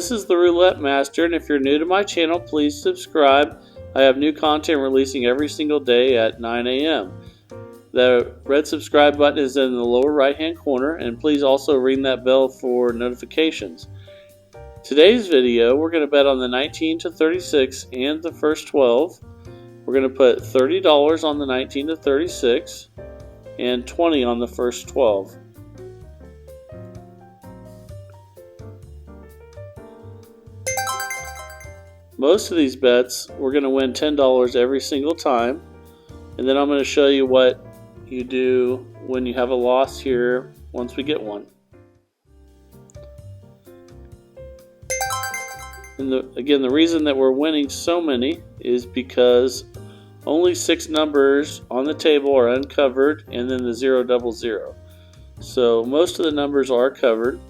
this is the Roulette Master, and if you're new to my channel, please subscribe. I have new content releasing every single day at 9 a.m. The red subscribe button is in the lower right hand corner, and please also ring that bell for notifications. Today's video, we're going to bet on the 19 to 36 and the first 12. We're going to put $30 on the 19 to 36 and $20 on the first 12. Most of these bets, we're going to win $10 every single time. And then I'm going to show you what you do when you have a loss here once we get one. And again, the reason that we're winning so many is because only 6 numbers on the table are uncovered, and then the 0 double 0. So most of the numbers are covered.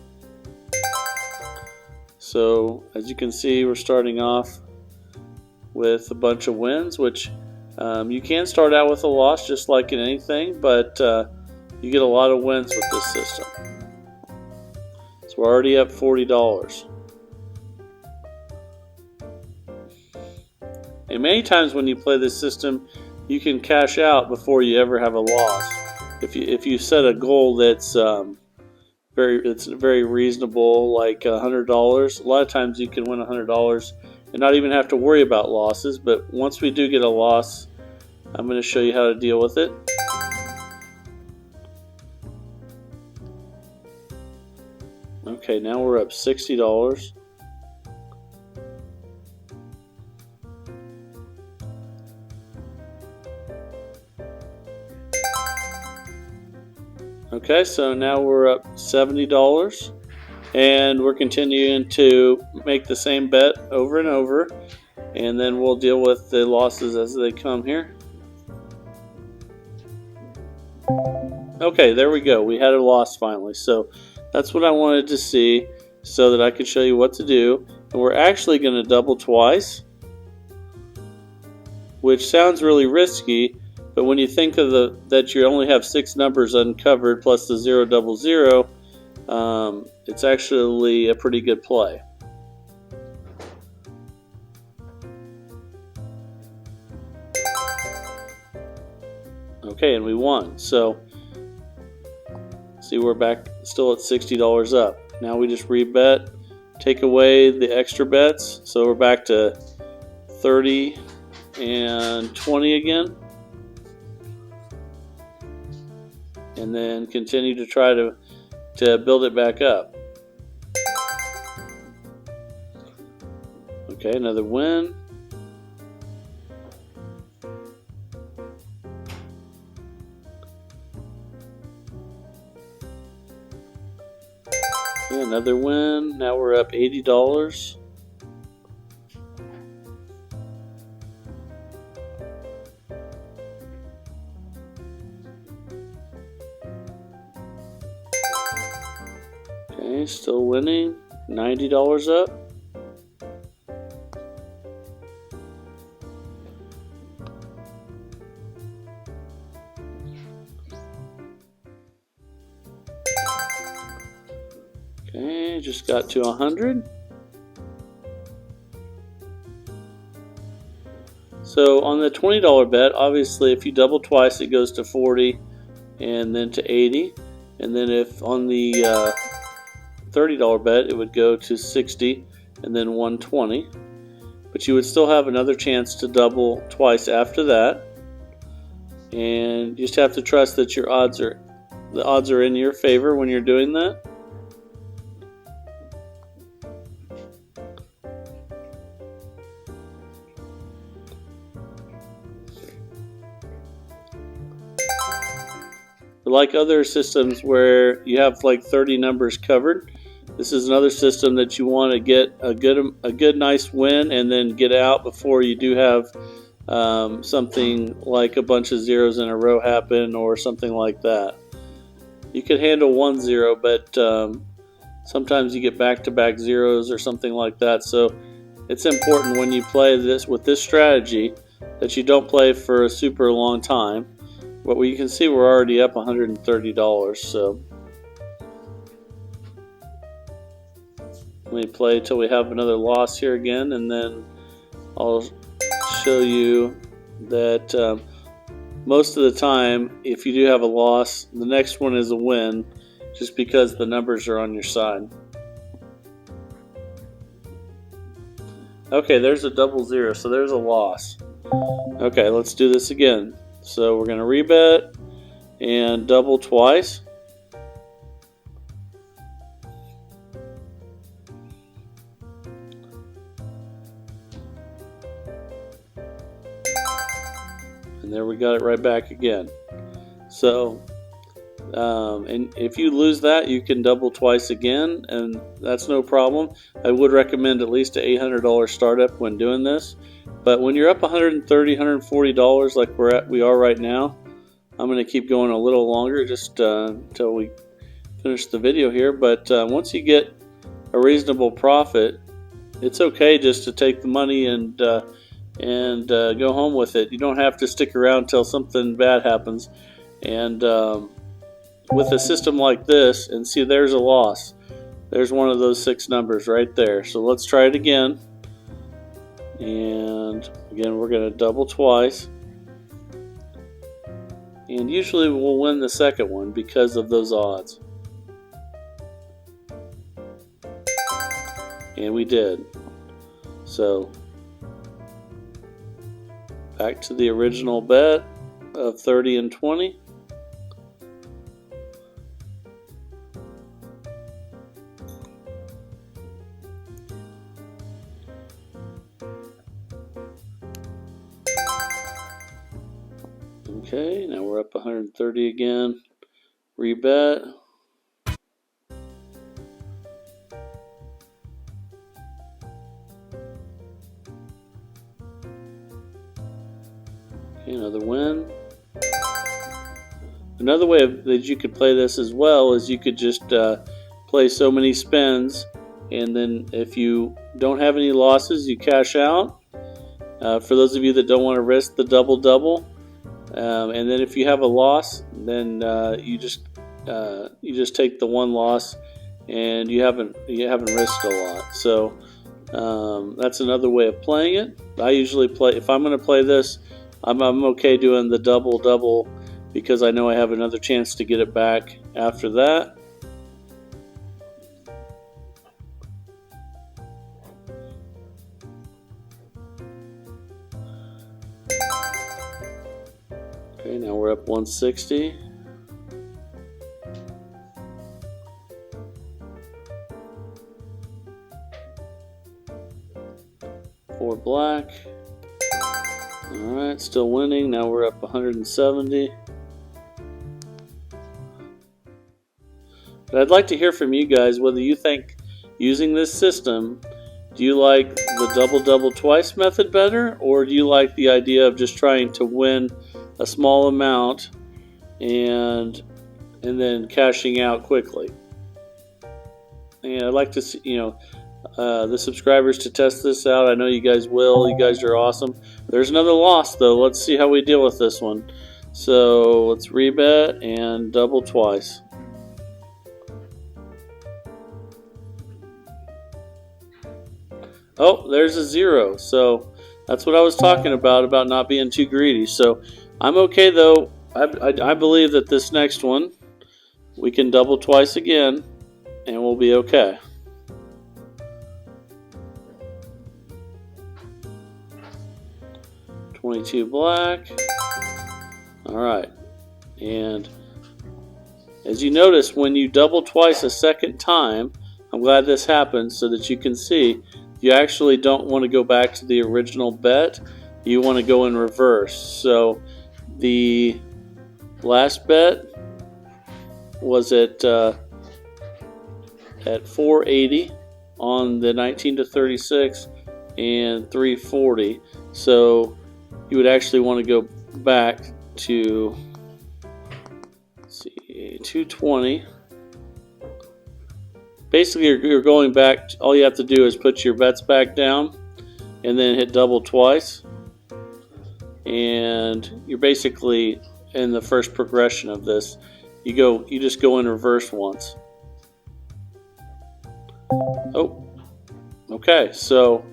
So as you can see, we're starting off with a bunch of wins, which you can start out with a loss just like in anything, but you get a lot of wins with this system. So we're already up $40. And many times when you play this system, you can cash out before you ever have a loss. If you set a goal that's very reasonable, like $100. A lot of times you can win $100 and not even have to worry about losses. But once we do get a loss, I'm going to show you how to deal with it. Okay, now we're up $60. Okay, so now we're up $70, and we're continuing to make the same bet over and over, and then we'll deal with the losses as they come here. Okay, there we go. We had a loss finally. So that's what I wanted to see so that I could show you what to do. And we're actually going to double twice, which sounds really risky. But when you think of that you only have 6 numbers uncovered plus the 0 double 0, it's actually a pretty good play. Okay, and we won. So see, we're back still at $60 up. Now we just rebet, take away the extra bets, so we're back to 30 and 20 again. And then continue to try to build it back up. Okay, another win. Okay, another win. Now we're up $80. Okay, still winning. $90 up. Okay, just got to 100. So on the $20 bet, obviously if you double twice it goes to 40 and then to 80. And then if on the $30 bet it would go to 60 and then 120, but you would still have another chance to double twice after that, and you just have to trust that the odds are in your favor when you're doing that. Like other systems where you have like 30 numbers covered, this is another system that you want to get a good nice win and then get out before you do have something like a bunch of zeros in a row happen or something like that. You could handle 1-0, but sometimes you get back-to-back zeros or something like that. So it's important when you play this with this strategy that you don't play for a super long time. But you can see we're already up $130. So Let me play till we have another loss here again, and then I'll show you that most of the time, if you do have a loss, the next one is a win, just because the numbers are on your side. Okay, there's a double zero, so there's a loss. Okay, let's do this again. So we're going to rebet and double twice. And there we got it right back again. So, and if you lose that, you can double twice again, and that's no problem. I would recommend at least an $800 startup when doing this. But when you're up $130, $140 like we are right now, I'm going to keep going a little longer just until we finish the video here. But once you get a reasonable profit, it's okay just to take the money and go home with it. You don't have to stick around till something bad happens. And with a system like this, and see, there's a loss. There's one of those 6 numbers right there. So let's try it again. And again, we're going to double twice. And usually we'll win the second one because of those odds. And we did. So back to the original bet of 30 and 20. Okay, now we're up 130 again. Rebet. Okay, another win. Another way that you could play this as well is you could just play so many spins, and then if you don't have any losses, you cash out. For those of you that don't want to risk the double-double, and then if you have a loss, then you just take the one loss, and you haven't risked a lot. So that's another way of playing it. I usually play, if I'm going to play this, I'm okay doing the double-double because I know I have another chance to get it back after that. Okay, now we're up 160. For black. Alright, still winning. Now we're up 170. But I'd like to hear from you guys whether you think using this system, do you like the double-double twice method better, or do you like the idea of just trying to win a small amount and then cashing out quickly? And I'd like to see, the subscribers to test this out. I know you guys will. You guys are awesome. There's another loss though. Let's see how we deal with this one. So let's rebet and double twice. Oh, there's a 0. So that's what I was talking about not being too greedy. So I'm okay though. I believe that this next one we can double twice again and we'll be okay. $22 black. Alright. And as you notice, when you double twice a second time, I'm glad this happened so that you can see you actually don't want to go back to the original bet. You want to go in reverse. So the last bet was at 480 on the 19 to 36 and 340. So you would actually want to go back to, let's see, 220. Basically, you're going back. All you have to do is put your bets back down and then hit double twice. And you're basically in the first progression of this. You just go in reverse once. Oh, Okay, so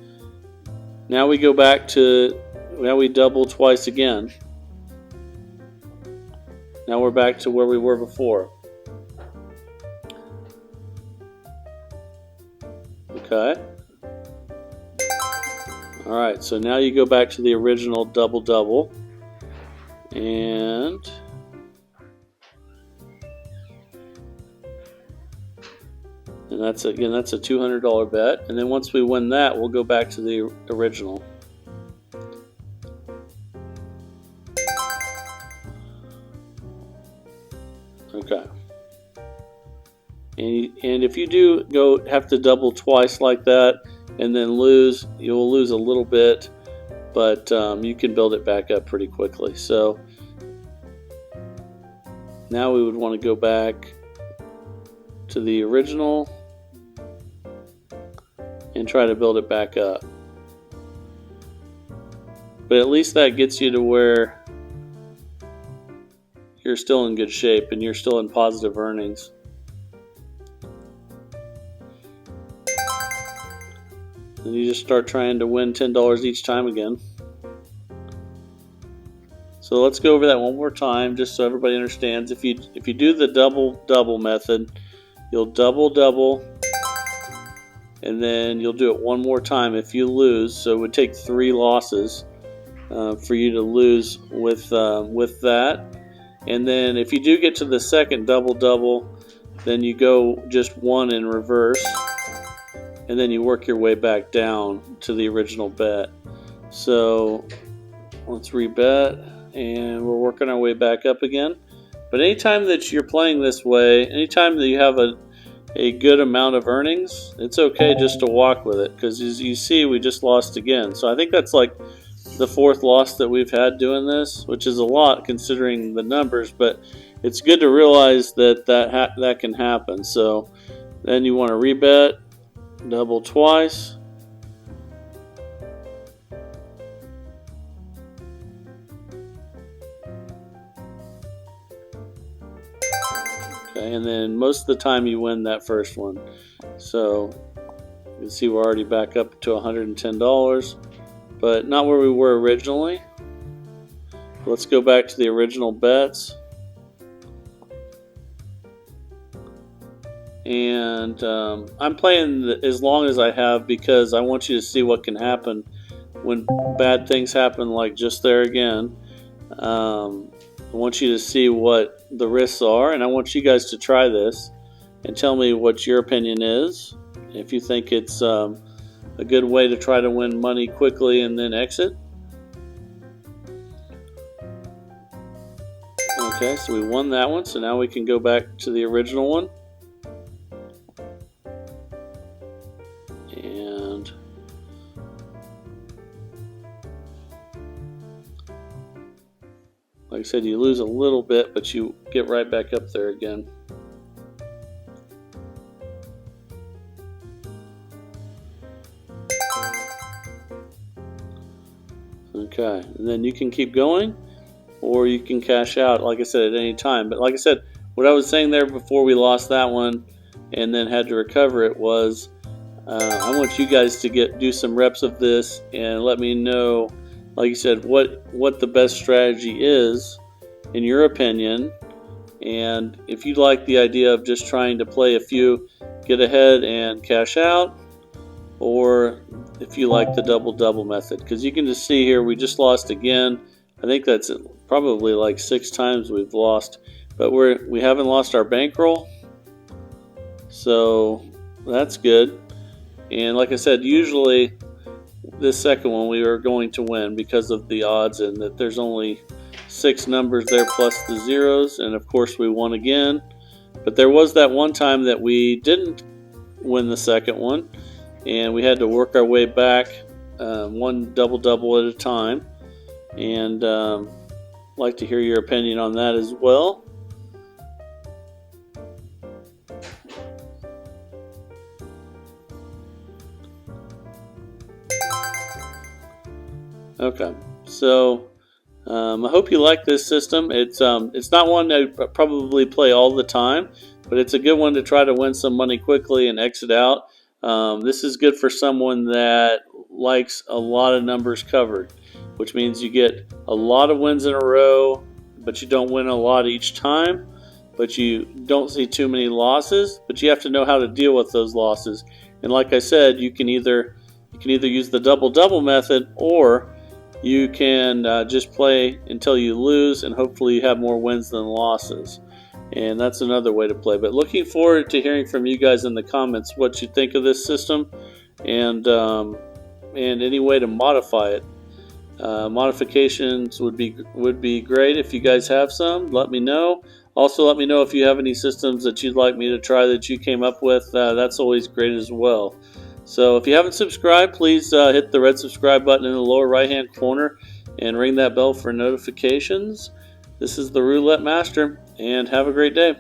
now we go back to, now we double twice again. Now we're back to where we were before. Okay. Alright, so now you go back to the original double double. And that's, again, that's a $200 bet. And then once we win that, we'll go back to the original. Okay. And if you do have to double twice like that and then lose, you'll lose a little bit, but you can build it back up pretty quickly. So now we would want to go back to the original and try to build it back up. But at least that gets you to where you're still in good shape and you're still in positive earnings. And you just start trying to win $10 each time again. So let's go over that one more time just so everybody understands. If you do the double method, you'll double, and then you'll do it one more time if you lose. So it would take 3 losses for you to lose with that. And then if you do get to the second double, then you go just 1 in reverse, and then you work your way back down to the original bet. So let's rebet, and we're working our way back up again. But anytime that you're playing this way, anytime that you have a good amount of earnings, it's okay just to walk with it, because as you see, we just lost again. So I think that's like the 4th loss that we've had doing this, which is a lot considering the numbers, but it's good to realize that that can happen. So then you want to rebet, double twice, okay, and then most of the time you win that first one. So you can see we're already back up to $110, but not where we were originally. Let's go back to the original bets. And I'm playing as long as I have because I want you to see what can happen when bad things happen, like just there again. I want you to see what the risks are, and I want you guys to try this and tell me what your opinion is. If you think it's a good way to try to win money quickly and then exit. Okay, so we won that one, so now we can go back to the original one. And like I said, you lose a little bit, but you get right back up there again. Okay, and then you can keep going, or you can cash out, like I said, at any time. But like I said, what I was saying there before we lost that one and then had to recover it was, I want you guys to do some reps of this and let me know, like you said, what the best strategy is in your opinion. And if you like the idea of just trying to play a few, get ahead and cash out, or if you like the double method, because you can just see here we just lost again. I think that's probably like 6 times we've lost, but we haven't lost our bankroll, so that's good. And like I said, usually this second one we are going to win because of the odds, and that there's only 6 numbers there plus the zeros, and of course we won again. But there was that one time that we didn't win the second one, and we had to work our way back one double at a time. And I'd like to hear your opinion on that as well. Okay, so I hope you like this system. It's not one I probably play all the time, but it's a good one to try to win some money quickly and exit out. This is good for someone that likes a lot of numbers covered, which means you get a lot of wins in a row, but you don't win a lot each time, but you don't see too many losses, but you have to know how to deal with those losses. And like I said, you can either use the double-double method, or you can just play until you lose, and hopefully you have more wins than losses. And that's another way to play. But looking forward to hearing from you guys in the comments what you think of this system, and any way to modify it. Modifications would be great if you guys have some. Let me know. Also, let me know if you have any systems that you'd like me to try that you came up with. That's always great as well. So if you haven't subscribed, please hit the red subscribe button in the lower right hand corner and ring that bell for notifications. This is the Roulette Master, and have a great day.